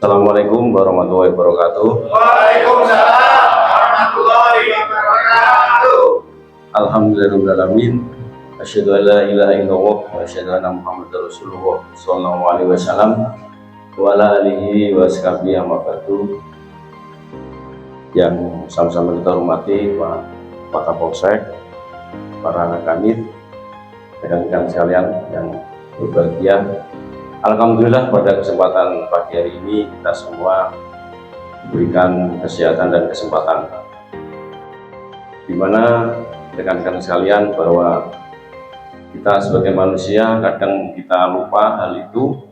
Assalamualaikum warahmatullahi wabarakatuh. Waalaikumsalam warahmatullahi wabarakatuh. Alhamdulillahirrahmanirrahim. Asyhadu an la ilaha illallah wa asyhadu anna Muhammadar Rasulullah sallallahu alaihi wasallam wa ala alihi wa sahbihi amma ba'du. Yang sama-sama kita hormati Pak Kapolsek, para kanit, rekan-rekan sekalian yang berbahagia. Alhamdulillah pada kesempatan pagi hari ini kita semua diberikan kesehatan dan kesempatan, di mana rekan-rekan sekalian bahwa kita sebagai manusia kadang kita lupa hal itu,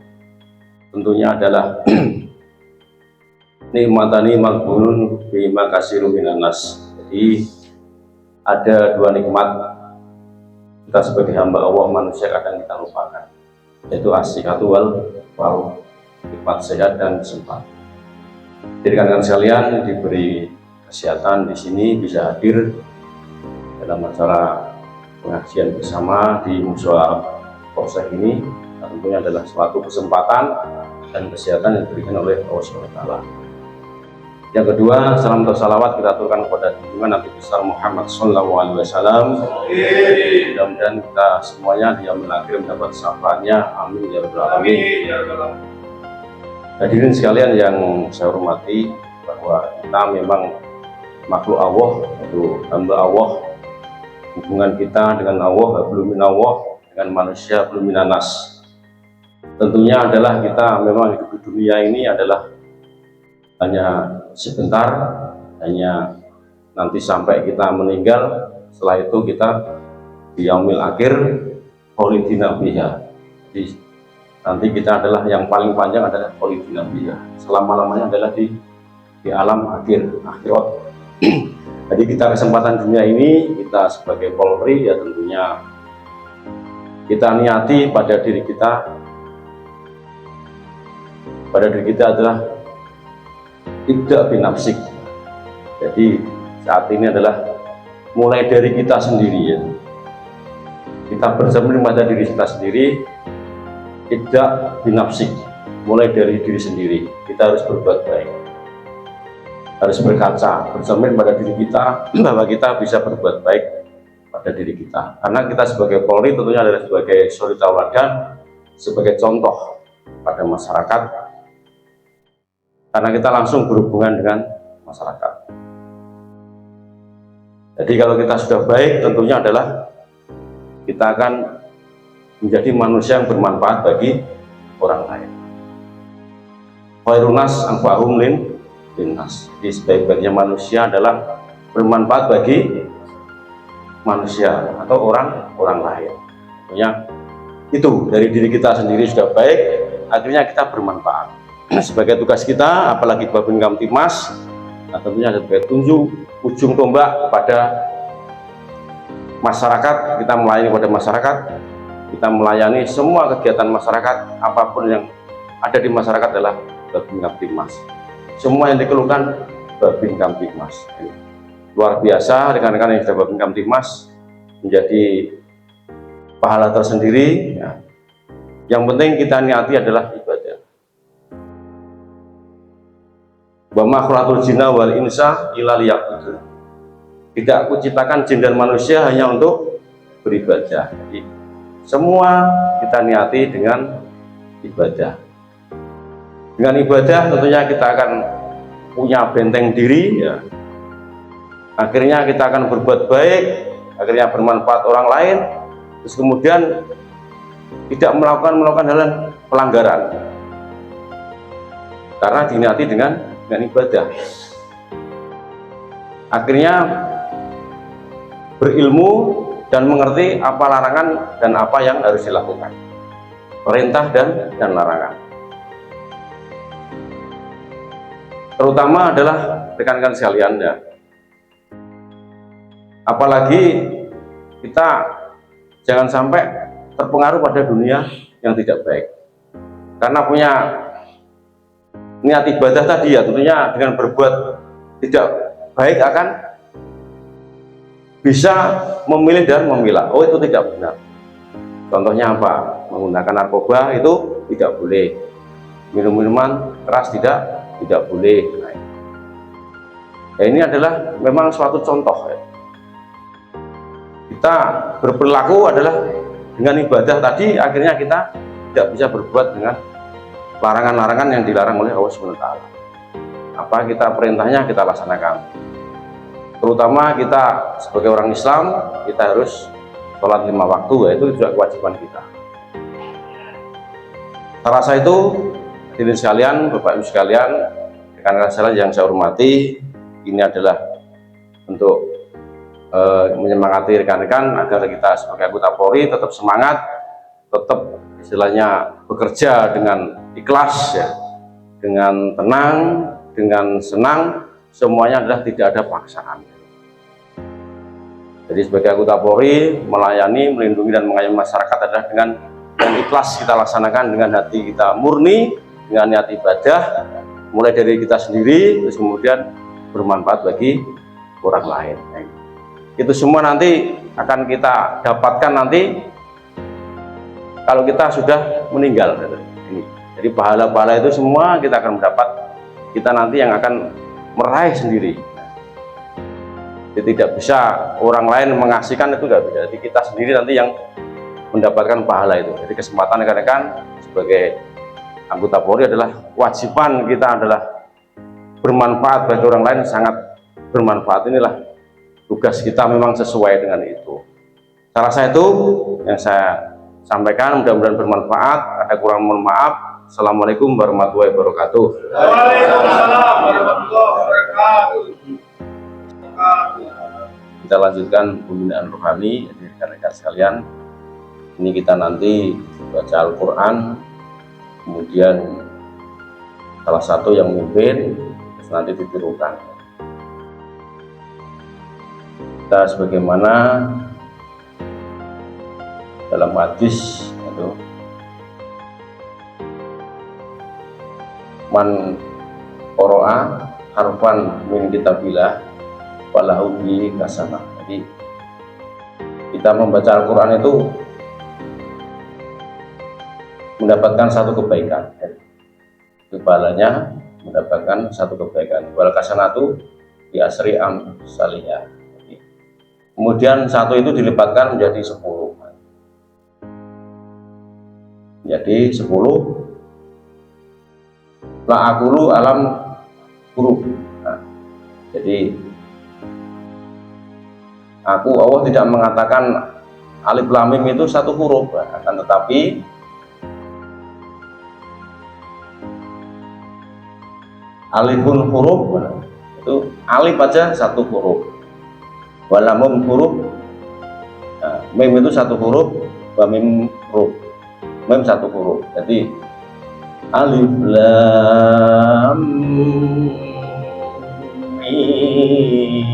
tentunya adalah nikmatani maghbunun bima kasirun minan nas. Jadi ada dua nikmat kita sebagai hamba Allah manusia kadang kita lupakan, yaitu as-sihhatu wal faragh, nikmat sehat dan sempat. Jadi rekan-rekan sekalian diberi kesehatan di sini bisa hadir dalam acara pengajian bersama di Mushola Polsek ini, tentunya adalah suatu kesempatan dan kesehatan yang diberikan oleh Allah SWT. Yang kedua, salam dan salawat kita aturkan kepada junjungan Nabi besar Muhammad SAW. Mudah-mudahan kita semuanya dia akhir mendapat syafaatnya. Amin ya rabbal alamin. Hadirin sekalian yang saya hormati, bahwa kita memang makhluk Allah, itu hamba Allah. Hubungan kita dengan Allah, belum min Allah, dengan manusia belum minanas. Tentunya adalah kita memang hidup di dunia ini adalah hanya sebentar, hanya nanti sampai kita meninggal. Setelah itu kita di yaumil akhir kholidina fiha. Jadi nanti kita adalah yang paling panjang adalah kholidina fiha, selama-lamanya adalah di alam akhirat. Jadi kita kesempatan dunia ini, kita sebagai Polri ya tentunya kita niati pada diri kita adalah tidak binafsik. Jadi saat ini adalah mulai dari kita sendiri ya. Kita bercermin pada diri kita sendiri, tidak binafsik, mulai dari diri sendiri. Kita harus berbuat baik, harus berkaca, bercermin pada diri kita bahwa kita bisa berbuat baik pada diri kita. Karena kita sebagai Polri tentunya adalah sebagai suri tauladan, sebagai contoh pada masyarakat, karena kita langsung berhubungan dengan masyarakat. Jadi kalau kita sudah baik, tentunya adalah kita akan menjadi manusia yang bermanfaat bagi orang lain. Khairun nas anfa'uhum linnas. Jadi sebaik-baiknya manusia adalah bermanfaat bagi manusia atau orang lain. Tentunya itu dari diri kita sendiri sudah baik, akhirnya kita bermanfaat. Sebagai tugas kita, apalagi Babin Kamtibmas, nah tentunya sebagai tunjuk ujung tombak kepada masyarakat. Kita melayani kepada masyarakat, kita melayani semua kegiatan masyarakat, apapun yang ada di masyarakat adalah Babin Kamtibmas. Semua yang dikeluhkan Babin Kamtibmas. Luar biasa rekan-rekan yang sudah Babin Kamtibmas, menjadi pahala tersendiri ya. Yang penting kita niati adalah ibadah. Wa ma khalaqtul jinna wal insa illa liya'budun. Tidak aku ciptakan jin dan manusia hanya untuk beribadah. Jadi semua kita niati dengan ibadah. Dengan ibadah tentunya kita akan punya benteng diri ya. Akhirnya kita akan berbuat baik, akhirnya bermanfaat orang lain, terus kemudian tidak melakukan hal pelanggaran. Karena diniati dengan ibadah. Akhirnya berilmu dan mengerti apa larangan dan apa yang harus dilakukan, perintah dan larangan. Terutama adalah rekan-rekan sekalian ya. Apalagi kita jangan sampai terpengaruh pada dunia yang tidak baik. Karena punya niat ibadah tadi ya, tentunya dengan berbuat tidak baik akan bisa memilih dan memilah. Oh, itu tidak benar. Contohnya apa? Menggunakan narkoba itu tidak boleh. minuman keras tidak boleh. Nah, ya ini adalah memang suatu contoh ya. Kita berperilaku adalah dengan ibadah tadi, akhirnya kita tidak bisa berbuat dengan larangan-larangan yang dilarang oleh Allah SWT. Apa kita perintahnya kita laksanakan. Terutama kita sebagai orang Islam, kita harus sholat 5 waktu, yaitu juga kewajiban kita. Saya rasa itu, hadirin sekalian, Bapak Ibu sekalian, rekan-rekan sekalian yang saya hormati, ini adalah untuk menyemangati rekan-rekan agar kita sebagai anggota Polri tetap semangat, tetap istilahnya bekerja dengan ikhlas ya, dengan tenang, dengan senang, semuanya adalah tidak ada paksaan. Jadi sebagai anggota Polri melayani, melindungi dan mengayomi masyarakat adalah dengan ikhlas kita laksanakan, dengan hati kita murni, dengan niat ibadah, mulai dari kita sendiri, terus kemudian bermanfaat bagi orang lain. Itu semua nanti akan kita dapatkan nanti kalau kita sudah meninggal. Jadi pahala-pahala itu semua kita akan mendapat, kita nanti yang akan meraih sendiri. Jadi tidak bisa orang lain mengasihkan, itu nggak bisa. Jadi kita sendiri nanti yang mendapatkan pahala itu. Jadi kesempatan rekan-rekan sebagai anggota Polri adalah kewajiban kita adalah bermanfaat bagi orang lain, sangat bermanfaat. Inilah tugas kita, memang sesuai dengan itu. Saya rasa itu yang saya sampaikan, mudah-mudahan bermanfaat. Ada kurang mohon maaf. Assalamualaikum warahmatullahi wabarakatuh. Waalaikumsalam warahmatullahi wabarakatuh. Kita lanjutkan pembinaan rohani, rekan-rekan sekalian. Ini kita nanti baca Al-Quran, kemudian salah satu yang memimpin, terus nanti ditirukan. Kita sebagaimana dalam hadis itu, man qara'a harfan min kitabillah walahu bi hasanah. Jadi kita membaca Al-Quran itu mendapatkan satu kebaikan, kepalanya mendapatkan satu kebaikan. Wal hasanatu bi asri amsalihah. Kemudian satu itu dilipatkan menjadi 10. Jadi 10. La aqulu alam huruf. Nah, jadi aku, Allah tidak mengatakan alif lam mim itu satu huruf, akan tetapi alifun huruf itu alif aja satu huruf, walamum huruf, nah, mim itu satu huruf, wa mim huruf, mim satu huruf. Jadi alif lam mim